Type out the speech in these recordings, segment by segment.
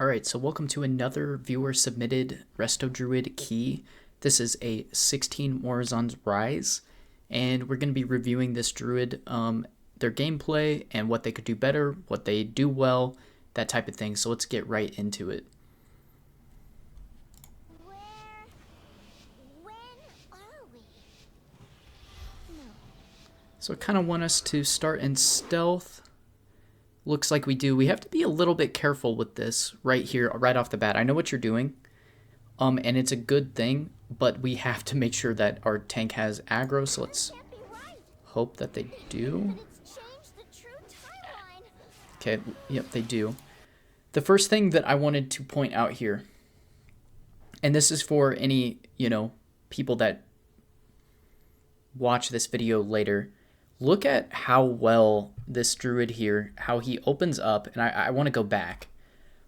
Alright, so welcome to another viewer submitted Resto Druid key. This is a 16 Morazon's Rise, and we're going to be reviewing this druid, their gameplay, and what they could do better, what they do well, that type of thing. So let's get right into it. When are we? No. So I kind of want us to start in stealth. Looks like we do. We have to be a little bit careful with this right here, right off the bat. I know what you're doing, and it's a good thing, but we have to make sure that our tank has aggro, so let's hope that they do. Okay, yep, they do. The first thing that I wanted to point out here, and this is for any, people that watch this video later, look at how well this druid here, how he opens up, and I want to go back.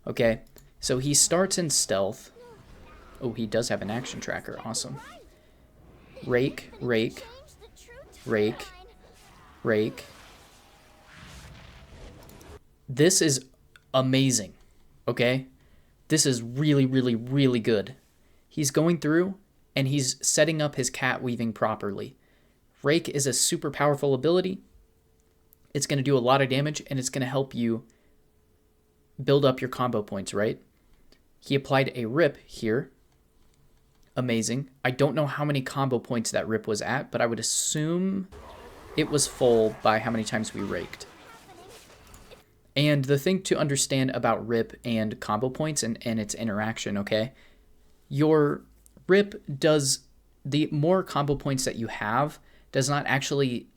Okay, so he starts in stealth. Oh, he does have an action tracker. Awesome. Rake, rake, rake, rake. This is amazing, okay? This is really, really, really good. He's going through, and he's setting up his cat weaving properly. Rake is a super powerful ability. It's going to do a lot of damage, and it's going to help you build up your combo points, right? He applied a rip here. Amazing. I don't know how many combo points that rip was at, but I would assume it was full by how many times we raked. And the thing to understand about rip and combo points and its interaction, okay? Your rip does, the more combo points that you have, does not actually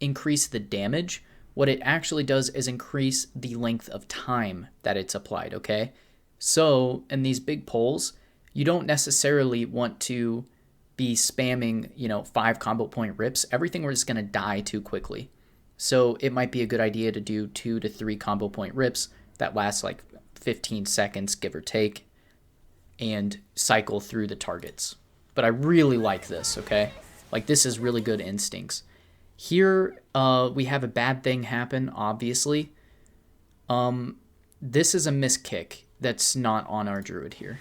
increase the damage. What it actually does is increase the length of time that it's applied, okay? So in these big pulls, you don't necessarily want to be spamming, 5 combo point rips. Everything is going to die too quickly. So it might be a good idea to do 2 to 3 combo point rips that last like 15 seconds, give or take, and cycle through the targets. But I really like this, okay? Like, this is really good instincts. Here, we have a bad thing happen, obviously. This is a miss kick that's not on our druid here.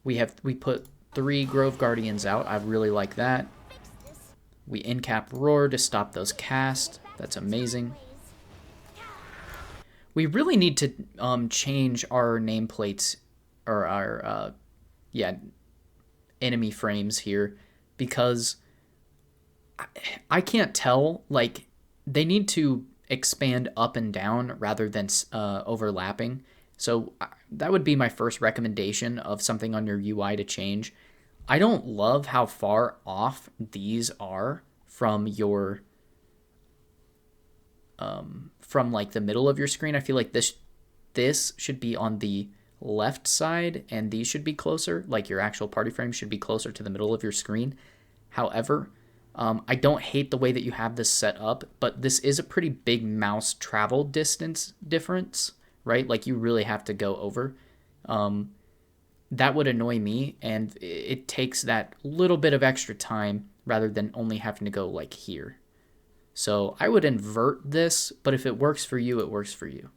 We put 3 Grove Guardians out. I really like that. We in-cap Roar to stop those casts. That's amazing. We really need to change our nameplates, or our enemy frames here, because I can't tell, like, they need to expand up and down rather than overlapping. So that would be my first recommendation of something on your UI to change. I don't love how far off these are from your from like the middle of your screen. I feel like this should be on the left side, and these should be closer, like your actual party frame should be closer to the middle of your screen. However, I don't hate the way that you have this set up, but this is a pretty big mouse travel distance difference, right? Like, you really have to go over. That would annoy me, and it takes that little bit of extra time rather than only having to go like here. So I would invert this, but if it works for you, it works for you.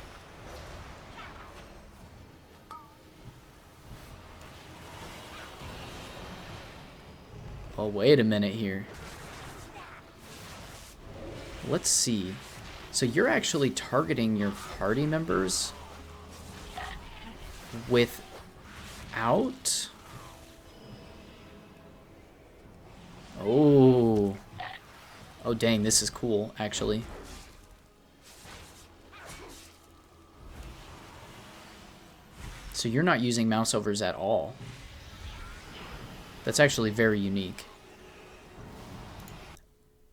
Oh, wait a minute here. Let's see. So you're actually targeting your party members without... Oh. Oh, dang, this is cool, actually. So you're not using mouse overs at all. That's actually very unique.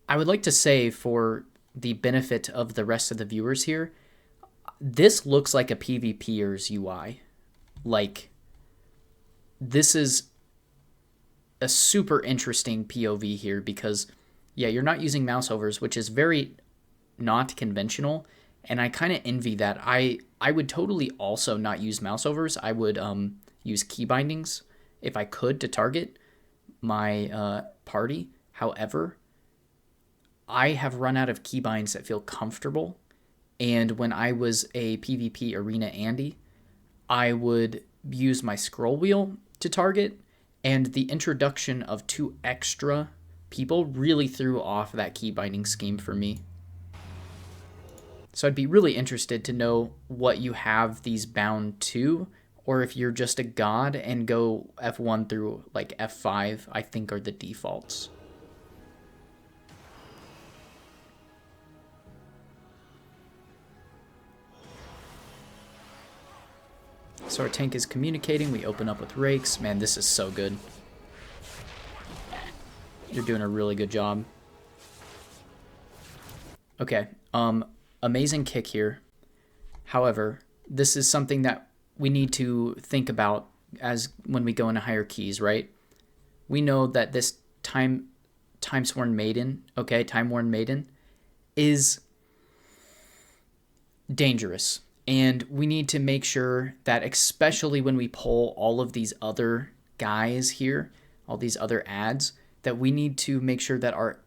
I would like to say, for the benefit of the rest of the viewers here, this looks like a PvPer's UI. Like, this is a super interesting POV here because, yeah, you're not using mouse overs, which is very not conventional, and I kind of envy that. I would totally also not use mouse overs. I would use key bindings if I could to target my party. However, I have run out of keybinds that feel comfortable, And when I was a PvP Arena Andy, I would use my scroll wheel to target, and the introduction of 2 extra people really threw off that key binding scheme for me. So I'd be really interested to know what you have these bound to, or if you're just a god and go F1 through like F5, I think are the defaults. So our tank is communicating. We open up with rakes. Man, this is so good. You're doing a really good job. Okay, amazing kick here. However, this is something that we need to think about as when we go into higher keys, right? We know that this Time-Sworn Maiden, okay, Time-Worn Maiden, is dangerous. And we need to make sure that, especially when we pull all of these other guys here, all these other ads, that we need to make sure that our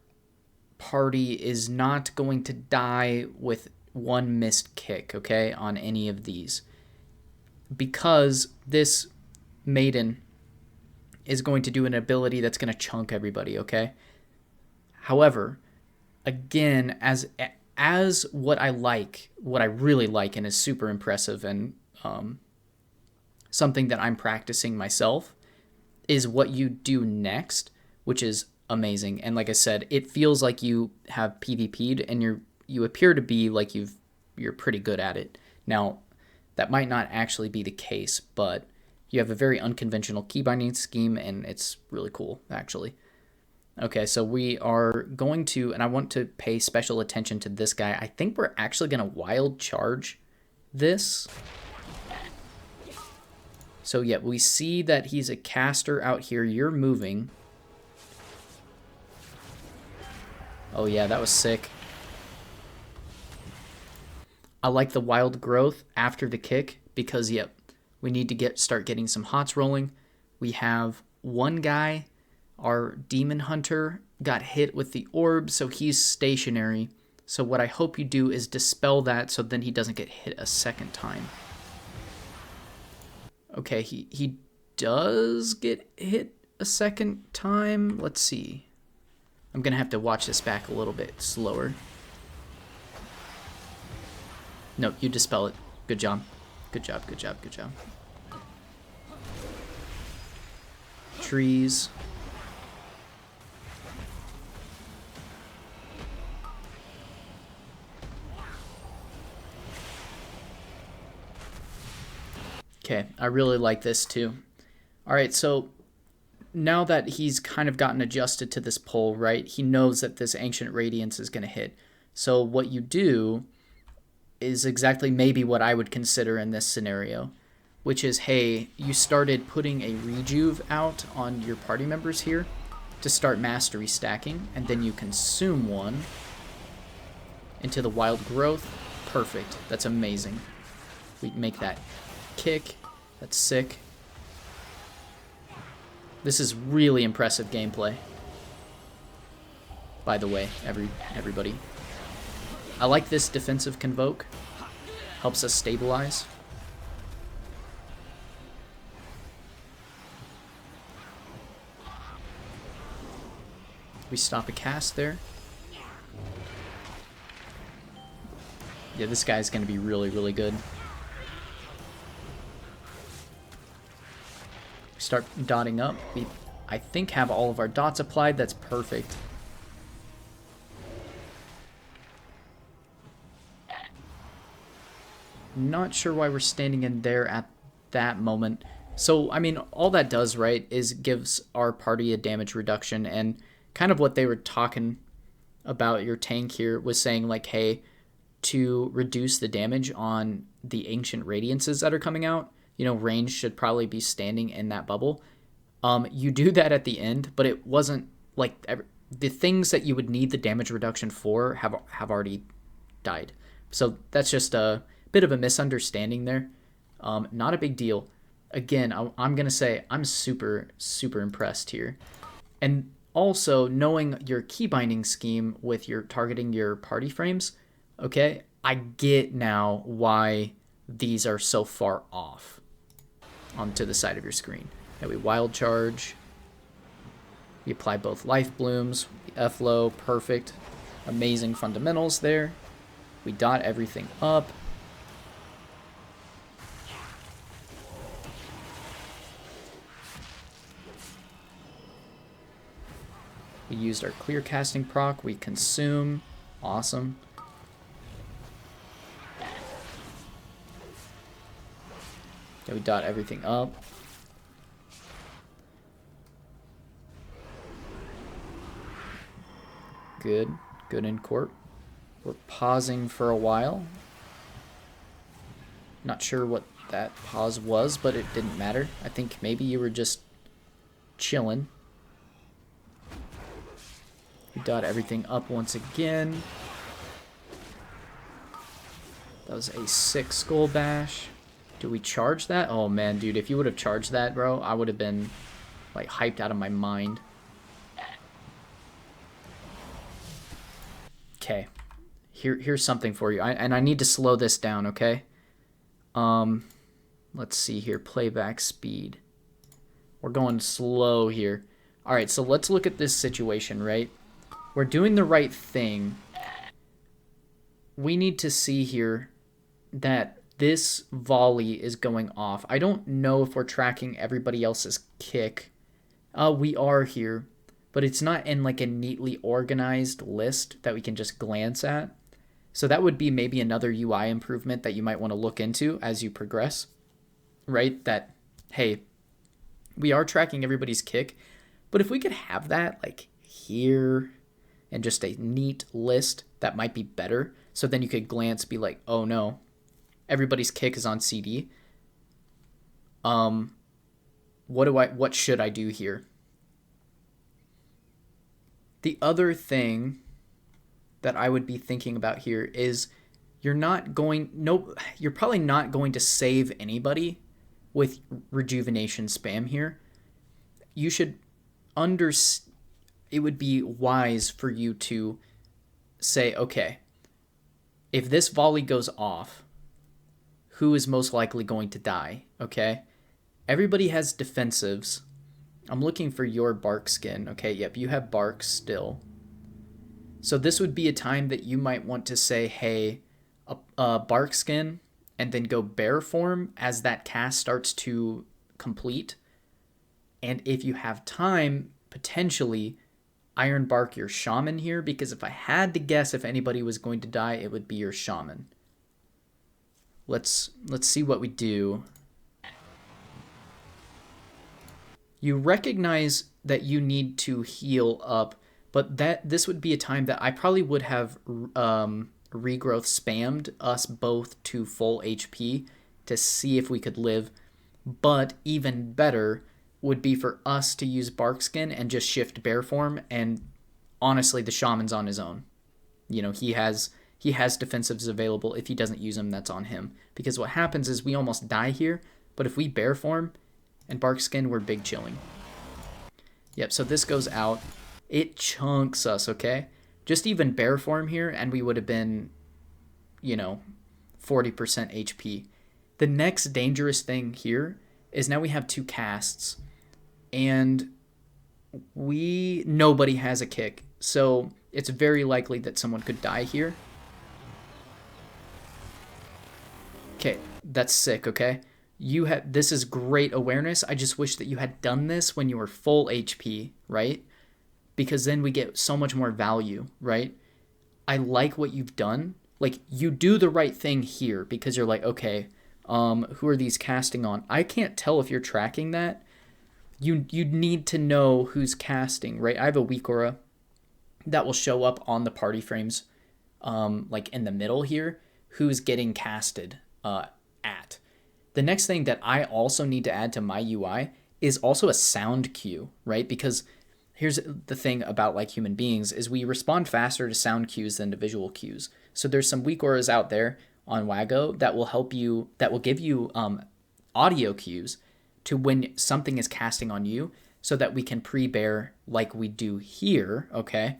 party is not going to die with one missed kick, okay, on any of these. Because this Maiden is going to do an ability that's going to chunk everybody, okay? However, again, as what I really like and is super impressive and something that I'm practicing myself is what you do next, which is amazing. And like I said, it feels like you have PvP'd and you appear to be like you're pretty good at it. Now, that might not actually be the case, but you have a very unconventional key binding scheme and it's really cool, actually. Okay, so we are going to, and I want to pay special attention to this guy. I think we're actually going to wild charge this. So yeah, we see that he's a caster out here. You're moving. Oh yeah, that was sick. I like the wild growth after the kick because, yep, we need to start getting some hots rolling. We have one guy. Our demon hunter got hit with the orb, so he's stationary. So what I hope you do is dispel that so then he doesn't get hit a second time. Okay, he does get hit a second time. Let's see. I'm going to have to watch this back a little bit slower. No, you dispel it. Good job. Good job, good job, good job. Trees. Okay, I really like this too. All right, so now that he's kind of gotten adjusted to this pull, right, he knows that this Ancient Radiance is going to hit. So what you do is exactly maybe what I would consider in this scenario, which is, hey, you started putting a rejuve out on your party members here to start mastery stacking, and then you consume one into the wild growth. Perfect. That's amazing. We make that kick. That's sick. This is really impressive gameplay. By the way, everybody. I like this defensive convoke. Helps us stabilize. We stop a cast there. Yeah, this guy's going to be really, really good. Start dotting up. We, I think, have all of our dots applied. That's perfect. Not sure why we're standing in there at that moment. So, I mean, all that does, right, is gives our party a damage reduction. And kind of what they were talking about your tank here was saying, like, hey, to reduce the damage on the Ancient Radiances that are coming out, you know, range should probably be standing in that bubble. You do that at the end, but it wasn't like the things that you would need the damage reduction for have already died. So that's just a bit of a misunderstanding there. Not a big deal. Again, I'm going to say I'm super, super impressed here. And also knowing your key binding scheme with your targeting your party frames, okay, I get now why these are so far off onto the side of your screen. Now we wild charge. We apply both life blooms. F-low, perfect. Amazing fundamentals there. We dot everything up. We used our clear casting proc. We consume. Awesome. Okay, we dot everything up. Good. Good in court. We're pausing for a while. Not sure what that pause was, but it didn't matter. I think maybe you were just chilling. We dot everything up once again. That was a sick skull bash. Do we charge that? Oh man, dude, if you would have charged that, bro, I would have been like hyped out of my mind. Okay. Here's something for you. And I need to slow this down, okay? Let's see here. Playback speed. We're going slow here. All right, so let's look at this situation, right? We're doing the right thing. We need to see here that this volley is going off. I don't know if we're tracking everybody else's kick. We are here, but it's not in like a neatly organized list that we can just glance at. So that would be maybe another UI improvement that you might want to look into as you progress, right? That, hey, we are tracking everybody's kick, but if we could have that like here and just a neat list, that might be better. So then you could glance, be like, oh no, everybody's kick is on CD. What should I do here? The other thing that I would be thinking about here is you're probably not going to save anybody with rejuvenation spam here. You should it would be wise for you to say, okay, if this volley goes off, who is most likely going to die? Okay, everybody has defensives. I'm looking for your bark skin. Okay, yep, you have bark still. So this would be a time that you might want to say, hey, a bark skin, and then go bear form as that cast starts to complete. And if you have time, potentially iron bark your shaman here, because if I had to guess if anybody was going to die, it would be your shaman. Let's see what we do. You recognize that you need to heal up, but this would be a time that I probably would have regrowth spammed us both to full HP to see if we could live. But even better would be for us to use bark skin and just shift bear form. And honestly, the shaman's on his own. You know, he has defensives available. If he doesn't use them, that's on him. Because what happens is we almost die here, but if we bear form and bark skin, we're big chilling. Yep, so this goes out. It chunks us, okay? Just even bear form here, and we would have been, 40% HP. The next dangerous thing here is now we have 2 casts, and nobody has a kick. So it's very likely that someone could die here. Okay, that's sick, okay? This is great awareness. I just wish that you had done this when you were full HP, right? Because then we get so much more value, right? I like what you've done. Like, you do the right thing here because you're like, okay, who are these casting on? I can't tell if you're tracking that. You need to know who's casting, right? I have a weak aura that will show up on the party frames, like in the middle here, who's getting casted at. The next thing that I also need to add to my UI is also a sound cue, right? Because here's the thing about like human beings is we respond faster to sound cues than to visual cues. So there's some weak auras out there on Wago that will help you, that will give you audio cues to when something is casting on you so that we can pre-bear like we do here, okay?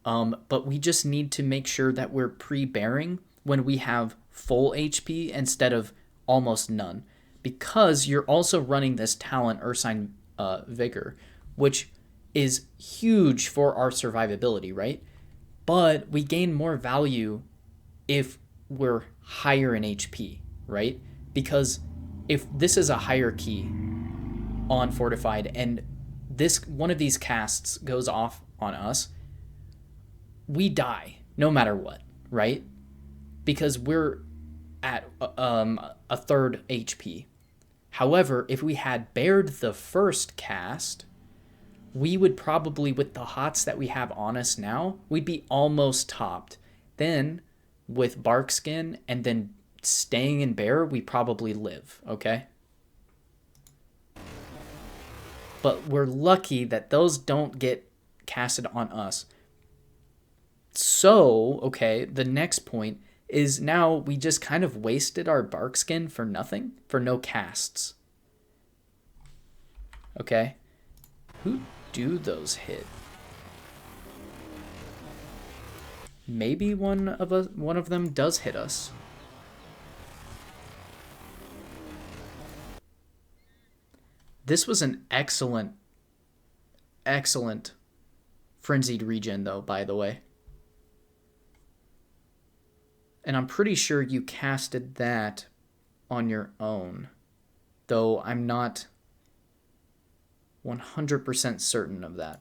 But we just need to make sure that we're pre-bearing when we have full HP instead of almost none, because you're also running this talent Ursine Vigor, which is huge for our survivability, right? But we gain more value if we're higher in HP, right? Because if this is a higher key on Fortified and this one of these casts goes off on us, we die no matter what, right? Because we're at a third HP. However, if we had bared the first cast, we would probably, with the hots that we have on us now, we'd be almost topped. Then, with Bark Skin and then staying in Bear, we probably live, okay? But we're lucky that those don't get casted on us. So, okay, the next point is now we just kind of wasted our Bark Skin for nothing, for no casts. Okay? Who do those hit? Maybe one of them does hit us. This was an excellent frenzied regen though, by the way. And I'm pretty sure you casted that on your own, though I'm not 100% certain of that.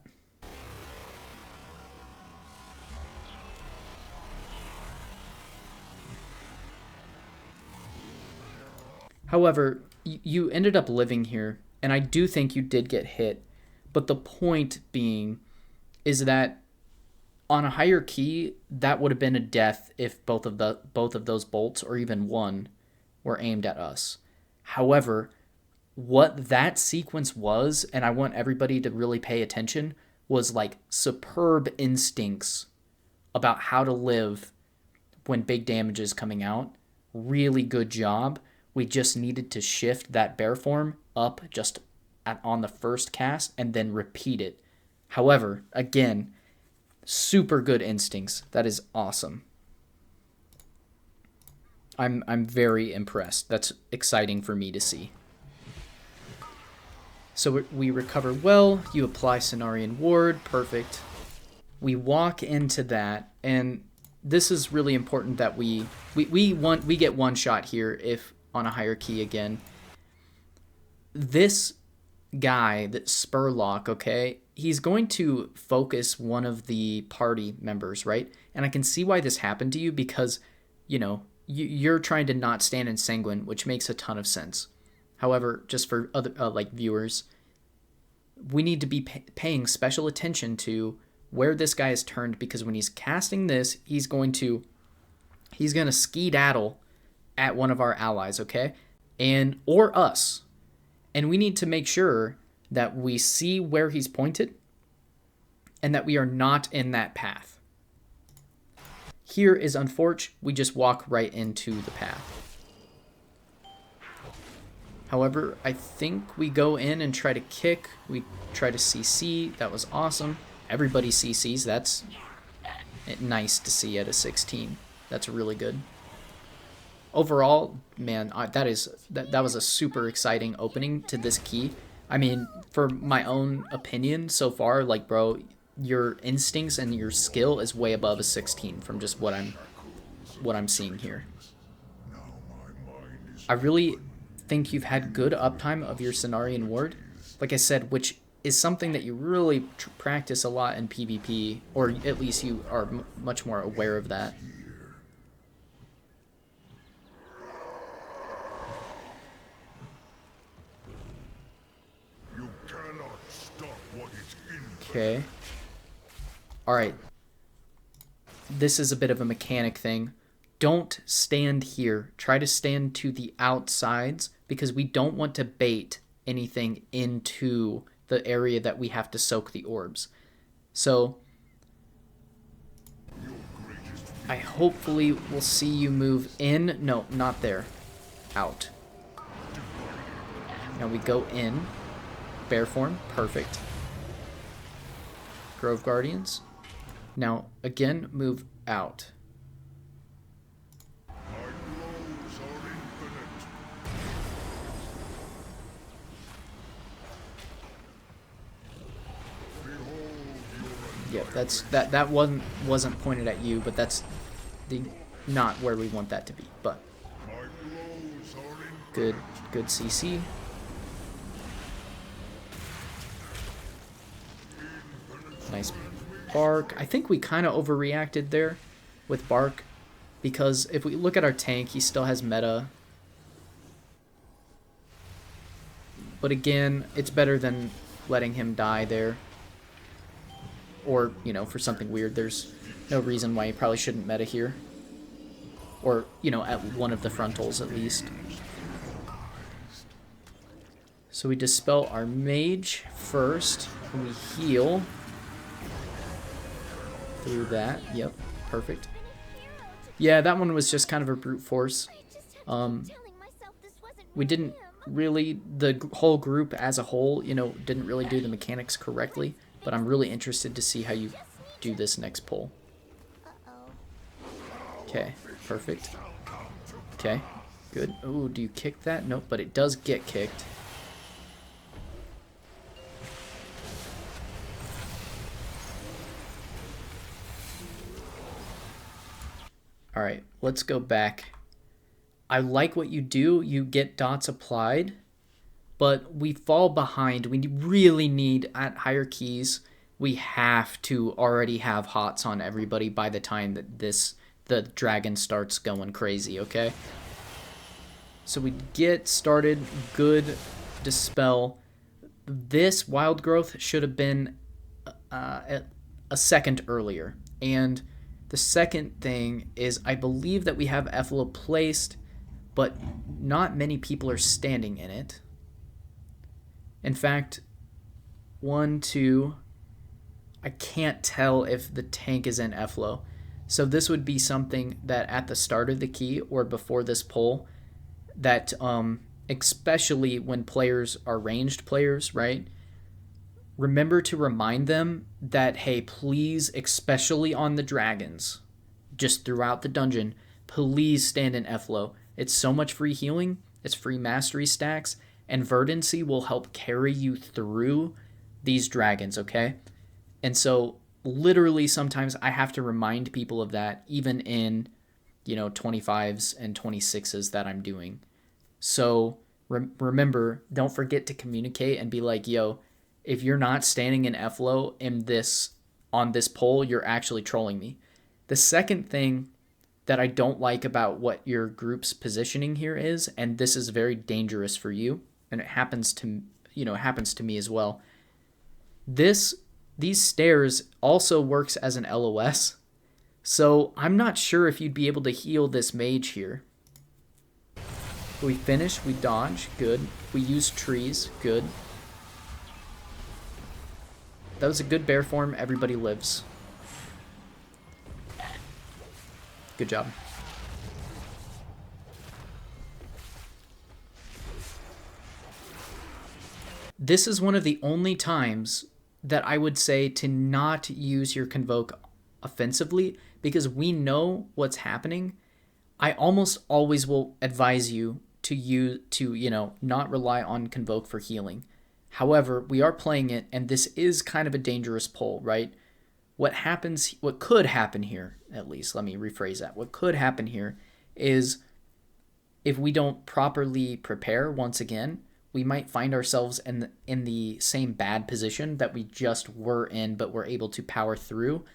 However, you ended up living here, and I do think you did get hit, but the point being is that on a higher key, that would have been a death if both of those bolts, or even one, were aimed at us. However, what that sequence was, and I want everybody to really pay attention, was like superb instincts about how to live when big damage is coming out. Really good job. We just needed to shift that bear form up just on the first cast and then repeat it. However, again, super good instincts. That is awesome. I'm very impressed. That's exciting for me to see. So we recover well. You apply Cenarian Ward. Perfect. We walk into that, and this is really important that we get one shot here if on a higher key again. This guy, that Spurlock, okay, he's going to focus one of the party members, right? And I can see why this happened to you because, you know, you're trying to not stand in Sanguine, which makes a ton of sense. However, just for other viewers, we need to be paying special attention to where this guy is turned, because when he's casting this, he's going to skedaddle at one of our allies, okay? Or us. And we need to make sure that we see where he's pointed and that we are not in that path. Here is unfortunate. We just walk right into the path. However, I think we go in and try to kick. We try to CC. That was awesome. Everybody CCs. That's nice to see at a 16. That's really good. Overall, man, that was a super exciting opening to this key. I mean, for my own opinion so far, like, bro, your instincts and your skill is way above a 16 from just what I'm seeing here. I really think you've had good uptime of your Cenarian Ward, like I said, which is something that you really practice a lot in PvP, or at least you are much more aware of that. Okay. Alright. This is a bit of a mechanic thing. Don't stand here. Try to stand to the outsides, because we don't want to bait anything into the area that we have to soak the orbs. So, I hopefully will see you move in. No, not there. Out. Now we go in. Bear form. Perfect. Grove Guardians. Now, again, move out. Yep, that wasn't pointed at you, but that's the not where we want that to be. But good CC. Nice bark. I think we kind of overreacted there with bark, because if we look at our tank, he still has meta. But again, it's better than letting him die there. Or, you know, for something weird. There's no reason why you probably shouldn't meta here. Or, you know, at one of the frontals at least. So we dispel our mage first, and we heal through that. Yep, perfect. Yeah, that one was just kind of a brute force. We didn't really, the whole group as a whole, you know, didn't really do the mechanics correctly, but I'm really interested to see how you do this next pull. Okay, perfect. Okay, good. Oh, do you kick that? Nope, but it does get kicked. All right, let's go back. I like what you do. You get dots applied, but we fall behind. We really need, at higher keys, we have to already have hots on everybody by the time that the dragon starts going crazy, okay? So we get started. Good dispel. This wild growth should have been a second earlier. And the second thing is, I believe that we have Effla placed, but not many people are standing in it. In fact, 1, 2, I can't tell if the tank is in Effla. So this would be something that at the start of the key or before this pull, that especially when players are ranged players, right? Remember to remind them that, hey, please, especially on the dragons, just throughout the dungeon, please stand in Efflo. It's so much free healing, it's free mastery stacks, and verdancy will help carry you through these dragons, okay? And so literally sometimes I have to remind people of that, even in, you know, 25s and 26s that I'm doing. So remember, don't forget to communicate and be like, yo, if you're not standing in Efflo on this poll, you're actually trolling me. The second thing that I don't like about what your group's positioning here is, and this is very dangerous for you, and it happens to, you know, it happens to me as well. These stairs also works as an LOS. So I'm not sure if you'd be able to heal this mage here. We finish, we dodge, good. We use trees, good. That was a good bear form. Everybody lives. Good job. This is one of the only times that I would say to not use your Convoke offensively, because we know what's happening. I almost always will advise you to not rely on Convoke for healing. However, we are playing it, and this is kind of a dangerous pull, right? What could happen here, at least, let me rephrase that. What could happen here is, if we don't properly prepare once again, we might find ourselves in the same bad position that we just were in, but we're able to power through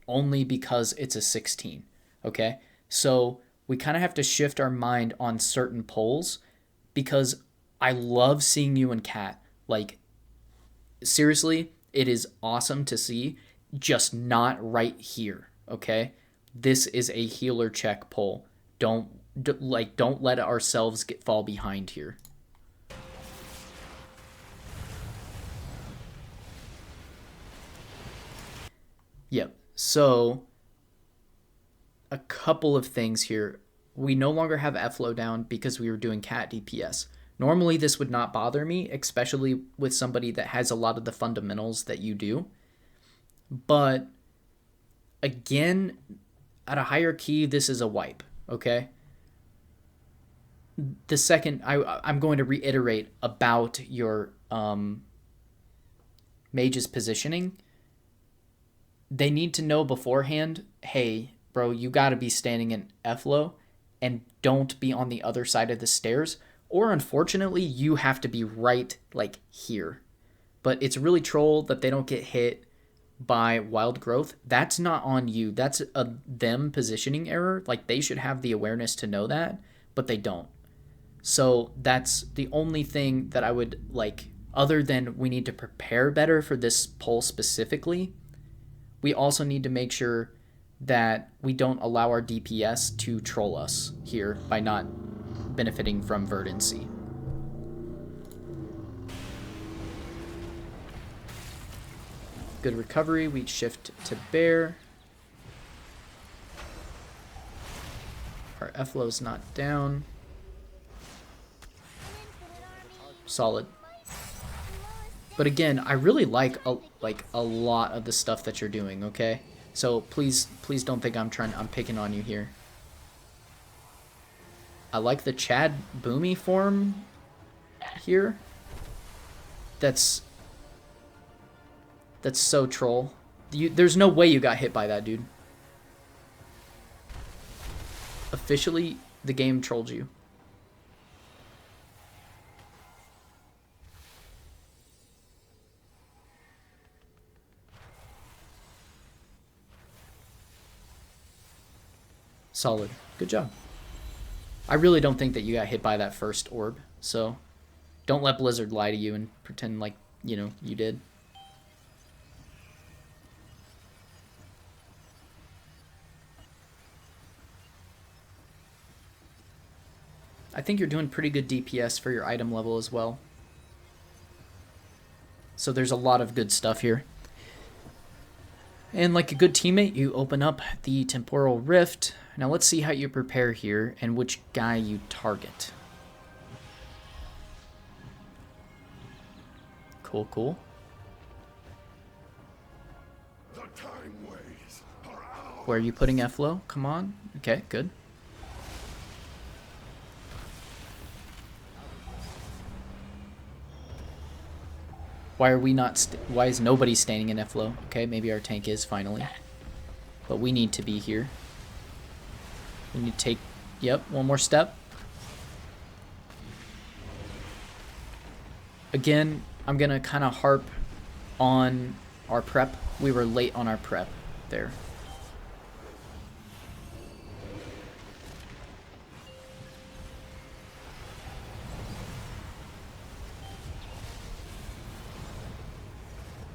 only because it's a 16, okay? So we kind of have to shift our mind on certain polls, because I love seeing you and Kat. Like, seriously, it is awesome to see, just not right here, okay? This is a healer check poll. Don't let ourselves fall behind here. Yep. So a couple of things here. We no longer have Efflo down because we were doing cat DPS. Normally this would not bother me, especially with somebody that has a lot of the fundamentals that you do. But again, at a higher key, this is a wipe, okay? The second, I'm going to reiterate about your mage's positioning. they need to know beforehand, hey, bro, you got to be standing in F-low and don't be on the other side of the stairs. Or unfortunately, you have to be right like here. But it's really troll that they don't get hit by wild growth. That's not on you. That's a them positioning error. Like they should have the awareness to know that, but they don't. So that's the only thing that I would like, other than we need to prepare better for this poll specifically. We also need to make sure that we don't allow our DPS to troll us here by not benefiting from verdancy. Good recovery. We shift to bear. Our F-low's not down. Solid. But again, I really like a lot of the stuff that you're doing, okay? So please don't think I'm picking on you here. I like the Chad Boomy form here. That's so troll. There's no way you got hit by that, dude. Officially, the game trolled you. Solid. Good job. I really don't think that you got hit by that first orb, so don't let Blizzard lie to you and pretend like, you know, you did. I think you're doing pretty good DPS for your item level as well. So there's a lot of good stuff here. And like a good teammate, you open up the Temporal Rift. Now let's see how you prepare here and which guy you target. Cool, cool. Where are you putting F-low? Come on. Okay, good. Why are we not? Why is nobody standing in F-low? Okay, maybe our tank is finally, but we need to be here. We need to take, yep, one more step. Again, I'm gonna kind of harp on our prep. We were late on our prep there.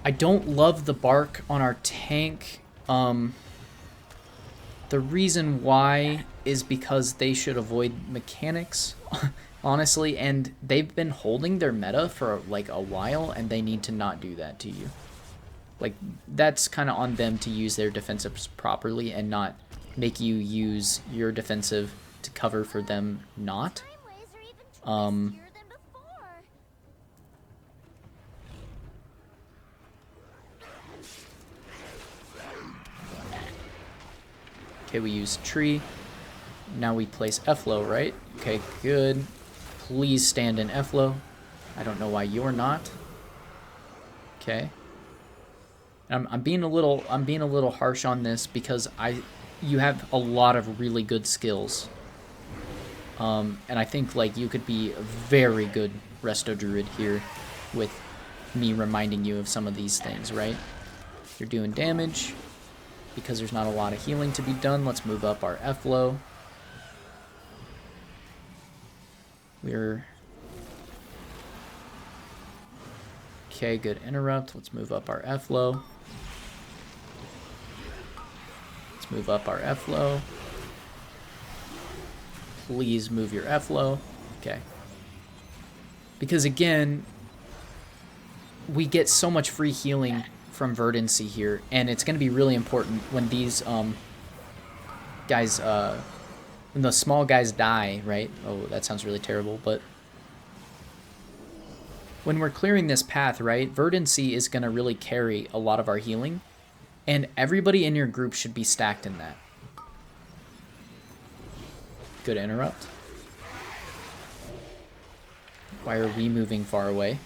I don't love the bark on our tank. The reason why is because they should avoid mechanics, honestly, and they've been holding their meta for like a while, and they need to not do that to you. Like, that's kind of on them to use their defensives properly and not make you use your defensive to cover for them not. Okay, we use tree. Now we place F-low, right? Okay, good. Please stand in F-low. I don't know why you're not. Okay. I'm being a little harsh on this because you have a lot of really good skills. And I think like you could be a very good Resto Druid here with me reminding you of some of these things, right? You're doing damage. Because there's not a lot of healing to be done, let's move up our F-low. Okay, good interrupt. Let's move up our F-low. Let's move up our F-low. Please move your F-low. Okay. Because again, we get so much free healing from verdancy here, and it's going to be really important when these guys, when the small guys die, right? Oh, that sounds really terrible, but when we're clearing this path, right, verdancy is going to really carry a lot of our healing, and everybody in your group should be stacked in that. Good interrupt. Why are we moving far away?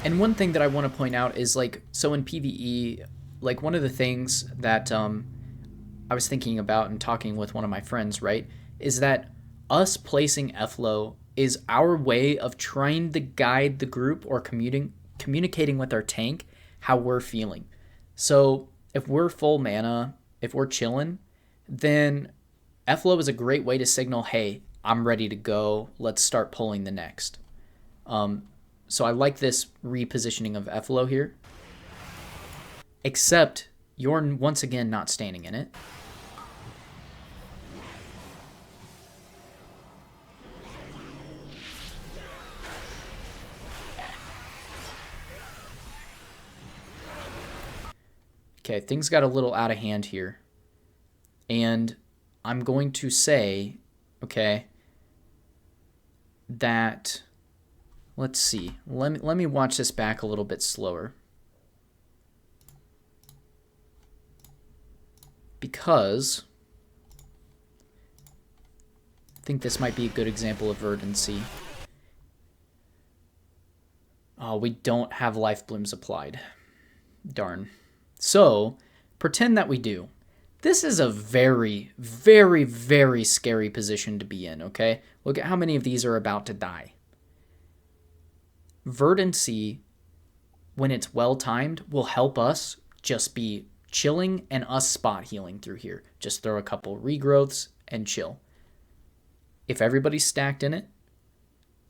And one thing that I want to point out is like, so in PvE, like one of the things that I was thinking about and talking with one of my friends, right, is that us placing FLO is our way of trying to guide the group or communicating with our tank how we're feeling. So if we're full mana, if we're chilling, then FLO is a great way to signal, hey, I'm ready to go. Let's start pulling the next. So I like this repositioning of FLO here. Except you're once again not standing in it. Okay, things got a little out of hand here. And I'm going to say, okay, that, let's see. Let me watch this back a little bit slower. Because I think this might be a good example of verdancy. Oh, we don't have life blooms applied. Darn. So, pretend that we do. This is a very, very, very scary position to be in, okay? Look at how many of these are about to die. Verdancy, when it's well-timed, will help us just be chilling and us spot healing through here. Just throw a couple regrowths and chill. If everybody's stacked in it,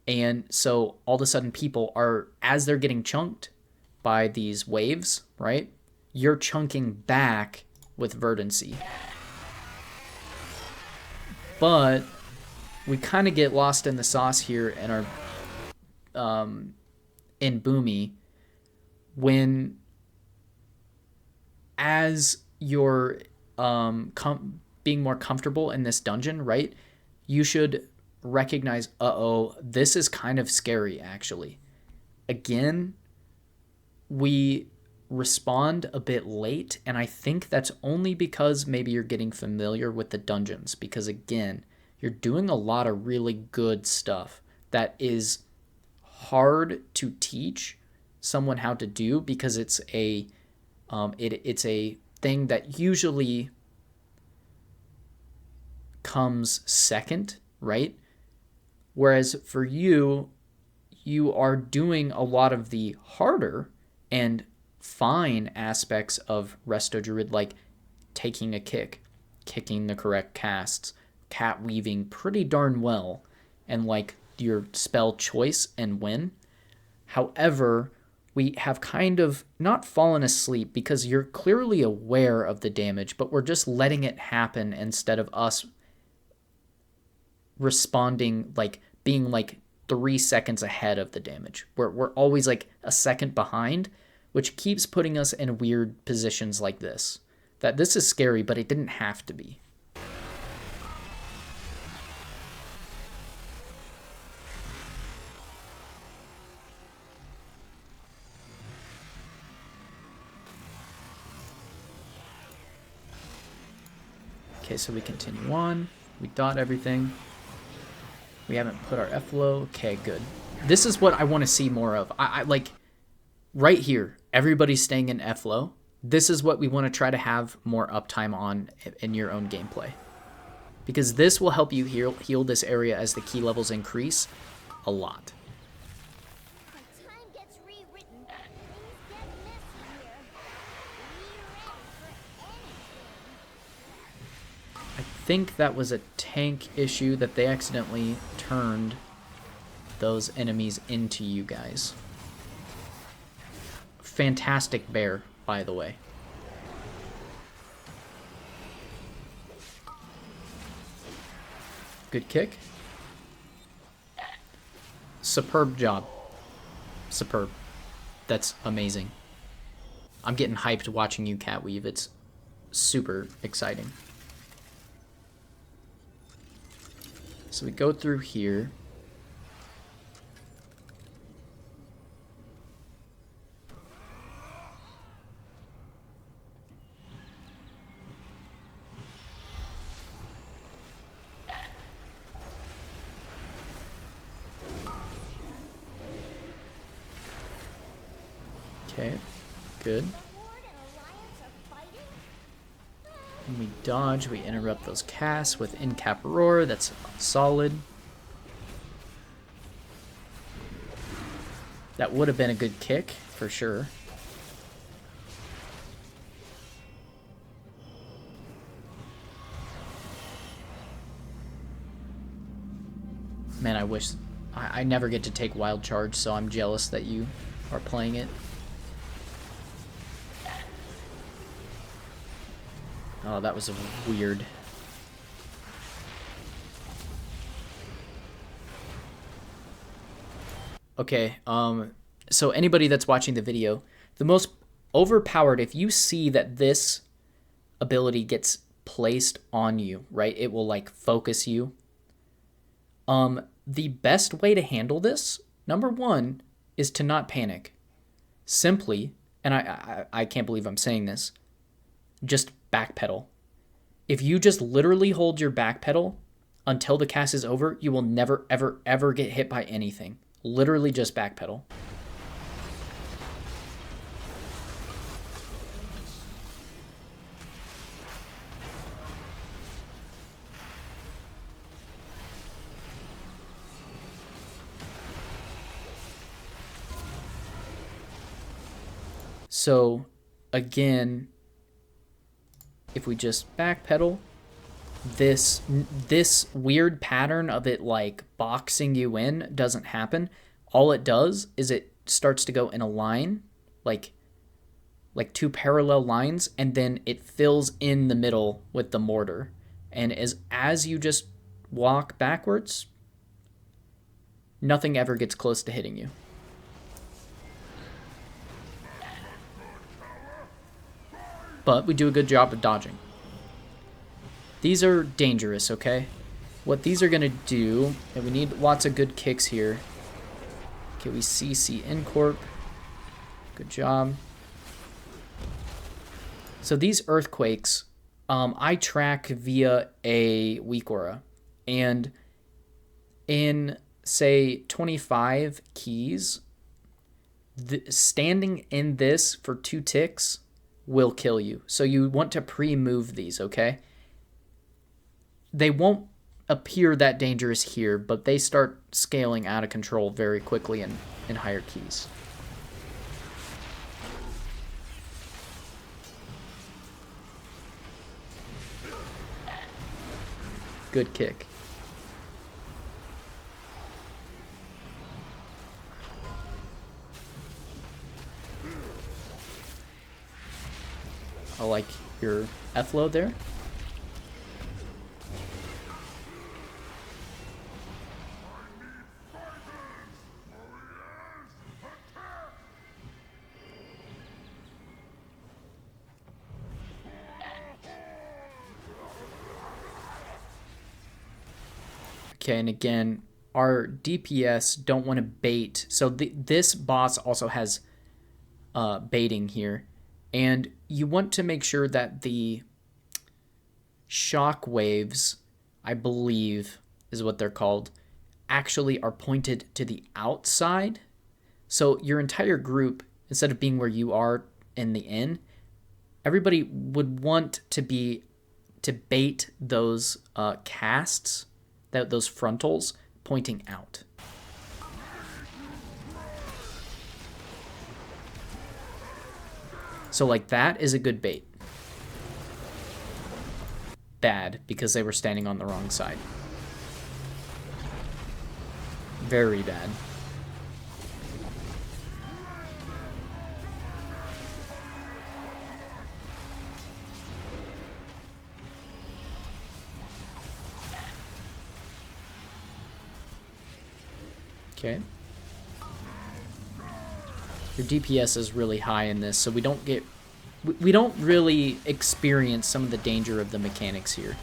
and so all of a sudden people are, as they're getting chunked by these waves, right? You're chunking back with verdancy. But we kind of get lost in the sauce here and are in Boomy when as you're being more comfortable in this dungeon, right? You should recognize, uh-oh, this is kind of scary actually. Again, we respond a bit late, and I think that's only because maybe you're getting familiar with the dungeons, because again, you're doing a lot of really good stuff that is hard to teach someone how to do, because it's a it's a thing that usually comes second, right? Whereas for you, you are doing a lot of the harder and fine aspects of Resto Druid, like taking a kick, kicking the correct casts, cat weaving pretty darn well, and like your spell choice and win. However, we have kind of not fallen asleep because you're clearly aware of the damage, but we're just letting it happen instead of us responding, like being like 3 seconds ahead of the damage. We're always like a second behind, which keeps putting us in weird positions like this. That this is scary, but it didn't have to be. Okay, so we continue on. We dot everything. We haven't put our FLO. Okay, good. This is what I want to see more of. I like right here, everybody's staying in FLO. This is what we want to try to have more uptime on in your own gameplay. Because this will help you heal this area as the key levels increase a lot. When time gets rewritten, things get messy here. Be ready for anything. I think that was a tank issue that they accidentally turned those enemies into you guys. Fantastic bear, by the way. Good kick. Superb job. Superb. That's amazing. I'm getting hyped watching you cat weave. It's super exciting. So we go through here. Okay, good. Horde and Alliance are fighting? When we dodge, we interrupt those casts with in-cap roar. That's solid. That would have been a good kick, for sure. Man, I wish... I never get to take Wild Charge, so I'm jealous that you are playing it. Oh, that was weird. Okay, so anybody that's watching the video, the most overpowered, if you see that this ability gets placed on you, right, it will like focus you. The best way to handle this, number one, is to not panic. Simply, and I can't believe I'm saying this, just backpedal. If you just literally hold your backpedal until the cast is over, you will never, ever, ever get hit by anything. Literally just backpedal. So, again, if we just backpedal, this weird pattern of it like boxing you in doesn't happen. All it does is it starts to go in a line, like two parallel lines, and then it fills in the middle with the mortar. And as you just walk backwards, nothing ever gets close to hitting you. But we do a good job of dodging. These are dangerous, okay? What these are going to do, and we need lots of good kicks here. Okay, we CC Incorp. Good job. So these earthquakes, I track via a weak aura. And in, say, 25 keys, standing in this for 2 ticks will kill you. So you want to pre-move these, okay? They won't appear that dangerous here, but they start scaling out of control very quickly in higher keys. Good kick. I like your F-load there. Okay, and again, our DPS don't want to bait. So this boss also has baiting here. And you want to make sure that the shock waves, I believe is what they're called, actually are pointed to the outside. So your entire group, instead of being where you are in the inn, everybody would want to bait those casts, those frontals pointing out. So like that is a good bait. Bad, because they were standing on the wrong side. Very bad. Okay. Your DPS is really high in this, so we don't really experience some of the danger of the mechanics here.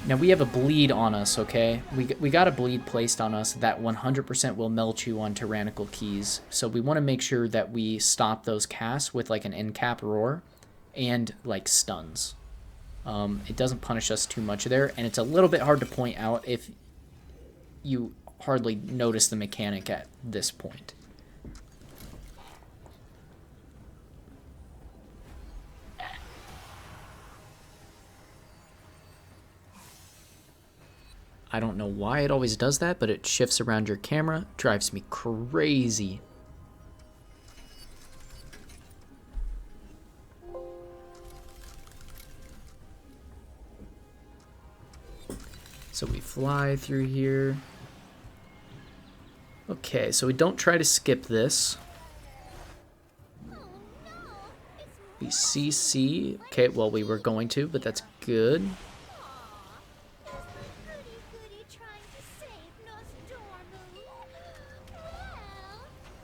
Now we have a bleed on us, okay? We got a bleed placed on us that 100% will melt you on tyrannical keys. So we want to make sure that we stop those casts with like an in-cap roar and like stuns. It doesn't punish us too much there, and it's a little bit hard to point out if you hardly notice the mechanic at this point. I don't know why it always does that, but it shifts around your camera. Drives me crazy. So we fly through here. Okay, so we don't try to skip this. We CC. Okay, well, we were going to, but that's good.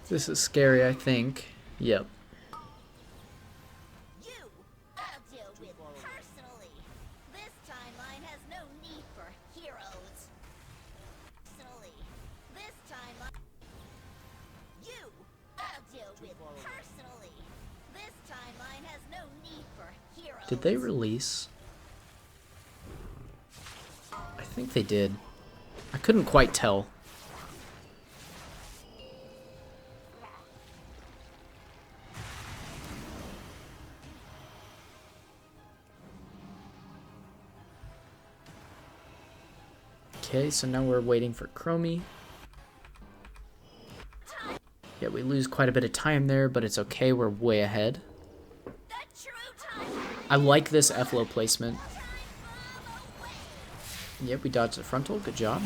This is scary, I think. Yep. Did they release? I think they did. I couldn't quite tell. Okay, so now we're waiting for Chromie. Yeah, we lose quite a bit of time there, but it's okay. We're way ahead. I like this FLO placement. Yep, we dodged the frontal. Good job.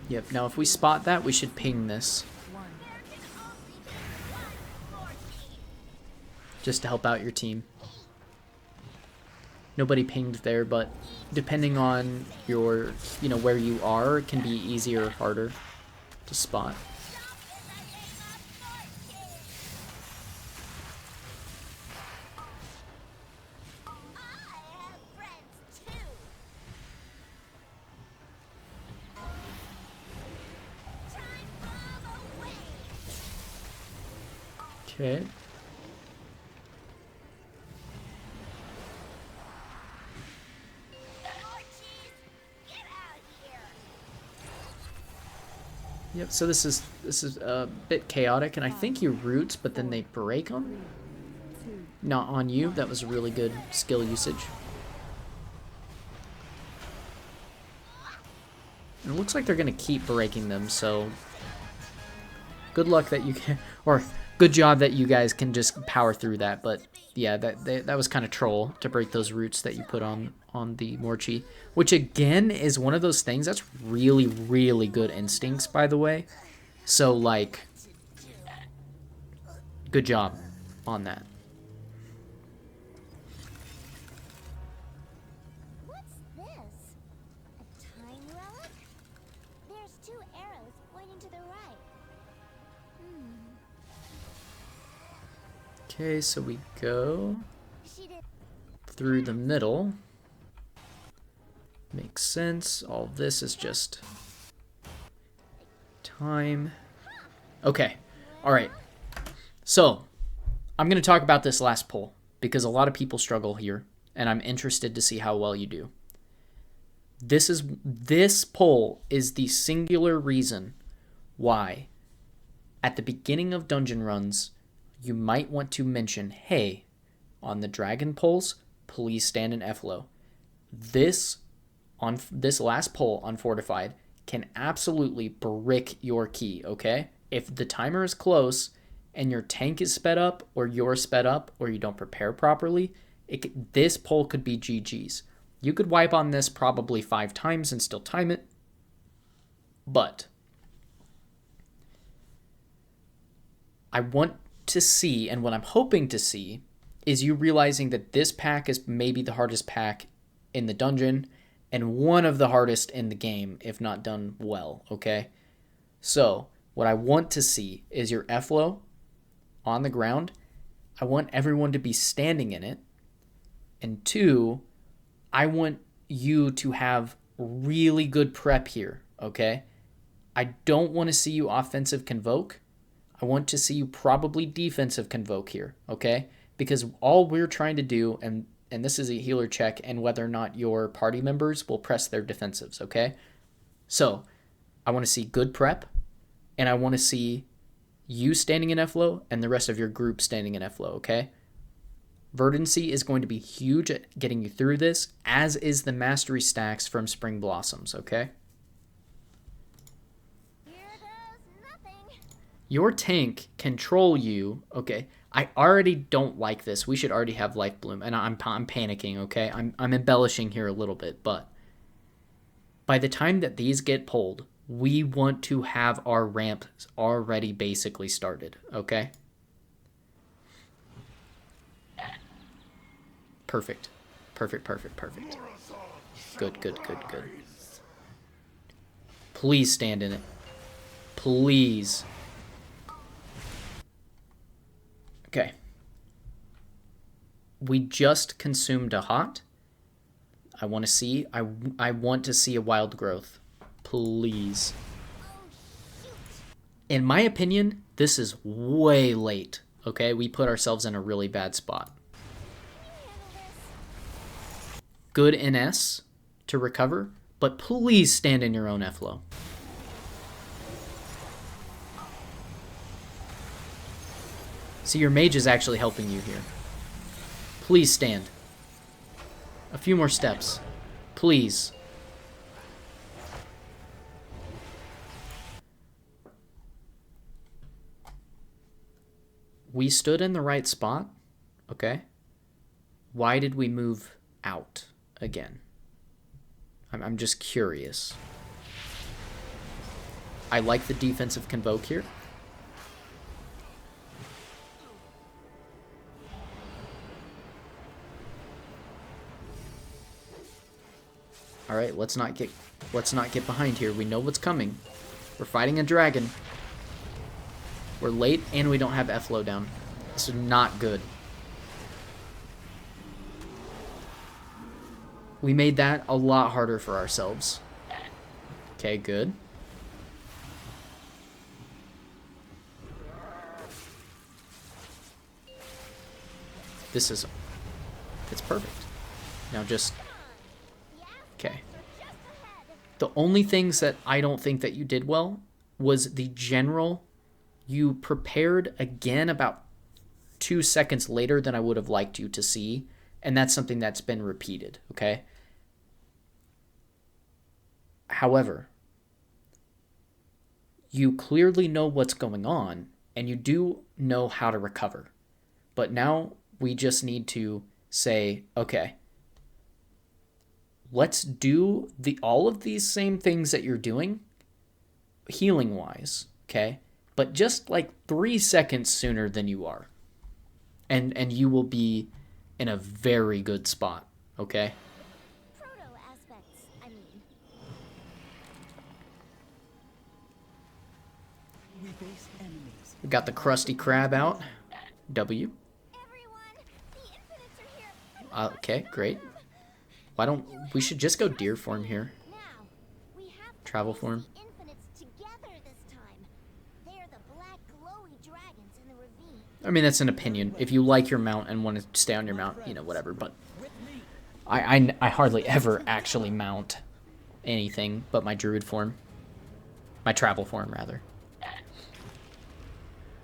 Yep, now if we spot that, we should ping this. Just to help out your team. Nobody pinged there, but depending on your, where you are, it can be easier or harder to spot. Okay. Yep, so this is a bit chaotic, and I think you roots, but then they break them. Not on you. That was a really good skill usage. And it looks like they're gonna keep breaking them, so good luck that you can, or good job that you guys can just power through that. But yeah, that was kind of troll to break those roots that you put on the Morchi, which again is one of those things that's really, really good instincts, by the way. So like, good job on that. What's this? A time relic? There's 2 arrows pointing to the right. Okay, so we go through the middle. Makes sense. All this is just time. Okay. All right. So I'm going to talk about this last poll because a lot of people struggle here, and I'm interested to see how well you do. This poll is the singular reason why at the beginning of dungeon runs you might want to mention, hey, on the dragon polls, please stand in FLO. This last poll on Fortified can absolutely brick your key, okay? If the timer is close and your tank is sped up or you're sped up or you don't prepare properly, this poll could be GG's. You could wipe on this probably 5 times and still time it, but I want to see, and what I'm hoping to see, is you realizing that this pack is maybe the hardest pack in the dungeon and one of the hardest in the game if not done well, okay? So what I want to see is your FLO on the ground. I want everyone to be standing in it. And 2, I want you to have really good prep here, okay? I don't want to see you offensive convoke. I want to see you probably defensive convoke here, okay? Because all we're trying to do, and this is a healer check, and whether or not your party members will press their defensives, okay? So I want to see good prep. and I want to see you standing in F-Low and the rest of your group standing in F-Low, okay? Verdancy is going to be huge at getting you through this, as is the mastery stacks from Spring Blossoms, okay? Here goes nothing. Your tank control you, okay? I already don't like this. We should already have Life Bloom, and I'm panicking, okay? I'm embellishing here a little bit, but by the time that these get pulled, we want to have our ramp already basically started, okay? Perfect. Perfect, perfect, perfect. Good, good, good, good. Please stand in it. Please. Okay. We just consumed a hot. I want to see. I want to see a wild growth. Please. In my opinion, this is way late. Okay, we put ourselves in a really bad spot. Good NS to recover, but please stand in your own F-Low. See, your mage is actually helping you here. Please stand. A few more steps. Please. We stood in the right spot, okay? Why did we move out again? I'm just curious. I like the defensive convoke here. All right, let's not get behind here. We know what's coming. We're fighting a dragon. We're late and we don't have F-Low down. This is not good. We made that a lot harder for ourselves. Okay, good. It's perfect. Now just, okay. The only things that I don't think that you did well was the general. You prepared again about 2 seconds later than I would have liked you to see. And that's something that's been repeated, okay? However, you clearly know what's going on, and you do know how to recover. But now we just need to say, okay, let's do all of these same things that you're doing, healing-wise, okay? But just like 3 seconds sooner than you are. And you will be in a very good spot, okay? Proto aspects, I mean. We face enemies. We got the Krusty Krab out. W. Everyone, the infinites are here. Okay, great. Why don't we should just go deer form here. Now, we have to Travel face form. the infinites together this time. They're the black glowy dragons in the ravine. I mean, that's an opinion. If you like your mount and want to stay on your mount, you know, whatever. But I hardly ever actually mount anything but my druid form. My travel form, rather.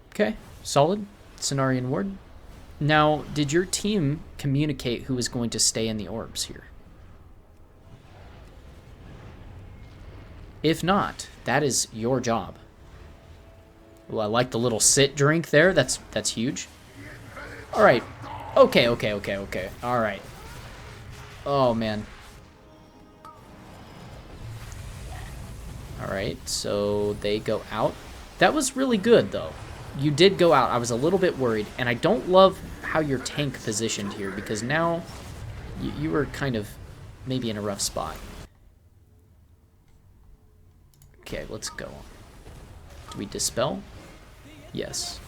Okay, solid. Cenarian Ward. Now, did your team communicate who was going to stay in the orbs here? If not, that is your job. Well, I like the little sit drink there. That's huge. All right. Okay. All right. Oh, man. All right, so they go out. That was really good, though. You did go out. I was a little bit worried, and I don't love how your tank positioned here, because now you were kind of maybe in a rough spot. Okay, let's go. Do we dispel? Yes.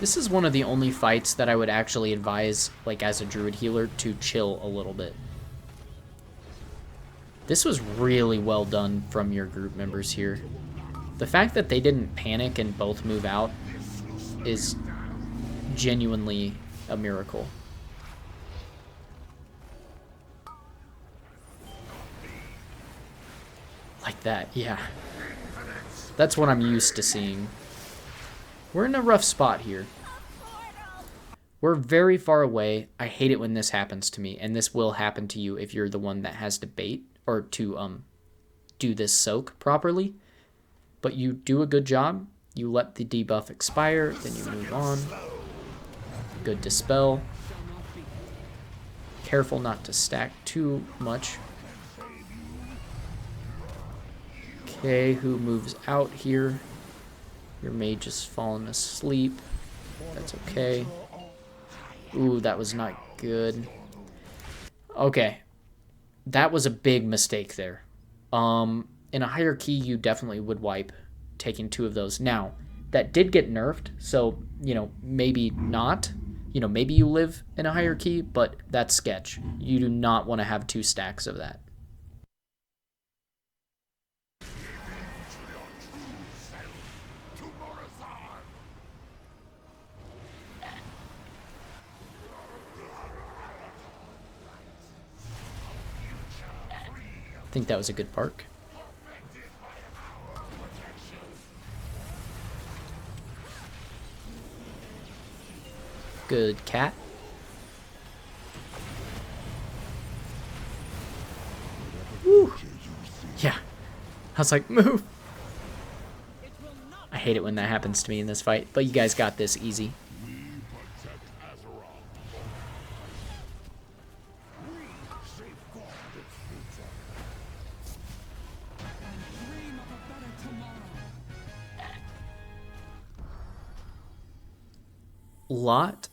This is one of the only fights that I would actually advise, like as a druid healer, to chill a little bit. This was really well done from your group members here. The fact that they didn't panic and both move out is genuinely a miracle. Like that, yeah. That's what I'm used to seeing. We're in a rough spot here. We're very far away. I hate it when this happens to me, and this will happen to you if you're the one that has to bait or to do this soak properly. But you do a good job. You let the debuff expire, then you move on. Good dispel. Careful not to stack too much. Okay, who moves out here? Your mage is falling asleep. That's okay. Ooh, that was not good. Okay. That was a big mistake there. In a higher key, you definitely would wipe taking 2 of those. Now, that did get nerfed, so, you know, maybe not. You know, maybe you live in a higher key, but that's sketch. You do not want to have 2 stacks of that. I think that was a good park. Good cat. Woo. Yeah. I was like, move. I hate it when that happens to me in this fight, but you guys got this easy. Lot,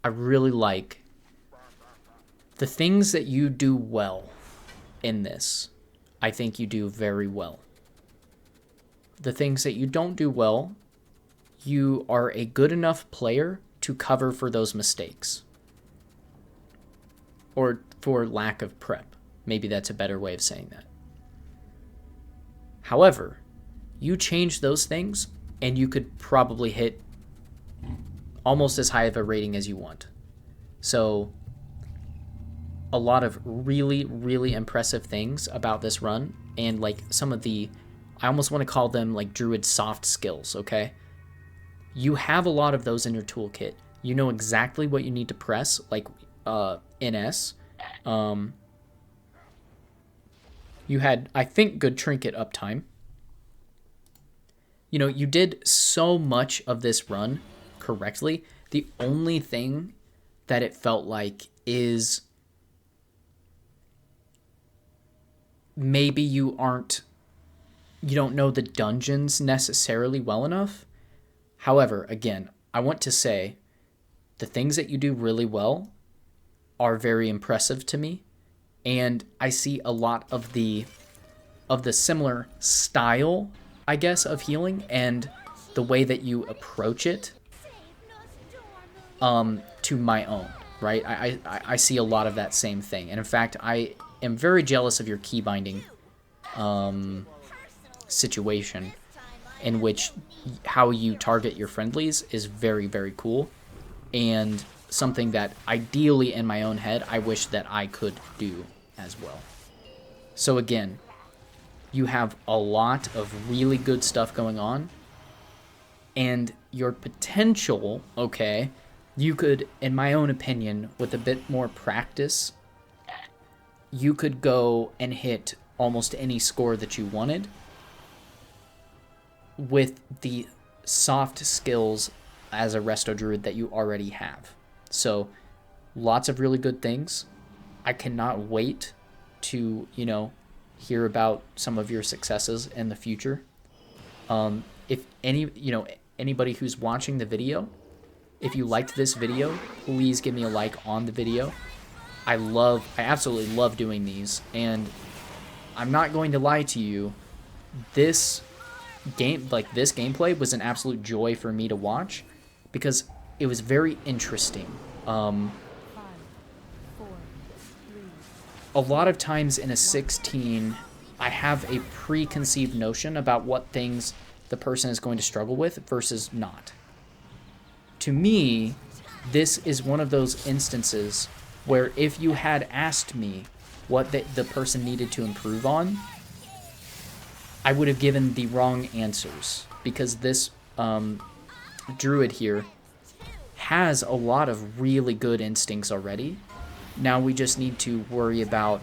I really like the things that you do well in this. I think you do very well. The things that you don't do well, you are a good enough player to cover for those mistakes. Or for lack of prep. Maybe that's a better way of saying that. However, you change those things and you could probably hit almost as high of a rating as you want. So a lot of really, really impressive things about this run, and like some of the, I almost want to call them like Druid soft skills, okay? You have a lot of those in your toolkit. You know exactly what you need to press, like NS. You had, I think, good trinket uptime. You know, you did so much of this run correctly. The only thing that it felt like is maybe you don't know the dungeons necessarily well enough. However, again, I want to say the things that you do really well are very impressive to me, and I see a lot of the similar style, I guess, of healing and the way that you approach it to my own, right? I see a lot of that same thing. And in fact, I am very jealous of your keybinding situation, in which how you target your friendlies is very, very cool. And something that ideally in my own head, I wish that I could do as well. So again, you have a lot of really good stuff going on. And your potential, okay, you could, in my own opinion, with a bit more practice, you could go and hit almost any score that you wanted with the soft skills as a Resto Druid that you already have. So, lots of really good things. I cannot wait to, you know, hear about some of your successes in the future. If anybody who's watching the video, if you liked this video, please give me a like on the video. I absolutely love doing these, and I'm not going to lie to you, this gameplay was an absolute joy for me to watch because it was very interesting. A lot of times in a 16, I have a preconceived notion about what things the person is going to struggle with versus not. to me, this is one of those instances where if you had asked me what the person needed to improve on, I would have given the wrong answers, because this druid here has a lot of really good instincts already. Now we just need to worry about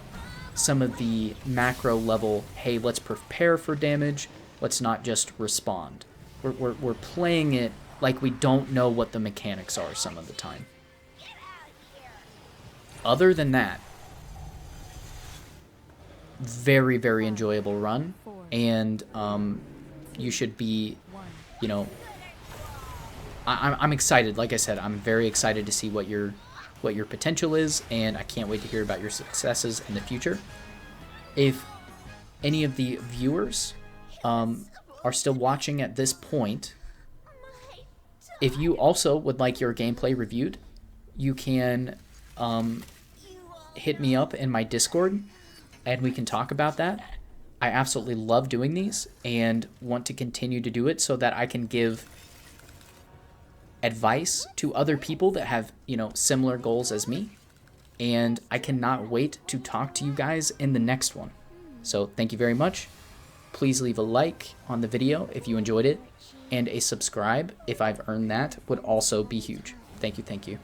some of the macro level, hey, let's prepare for damage, let's not just respond. We're playing it like we don't know what the mechanics are some of the time. Other than that, very, very enjoyable run, and you should be, you know, I'm excited. Like I said, I'm very excited to see what your potential is, and I can't wait to hear about your successes in the future. If any of the viewers are still watching at this point, if you also would like your gameplay reviewed, you can hit me up in my Discord, and we can talk about that. I absolutely love doing these and want to continue to do it so that I can give advice to other people that have, you know, similar goals as me. And I cannot wait to talk to you guys in the next one. So thank you very much. Please leave a like on the video if you enjoyed it, and a subscribe if I've earned that would also be huge. Thank you, thank you.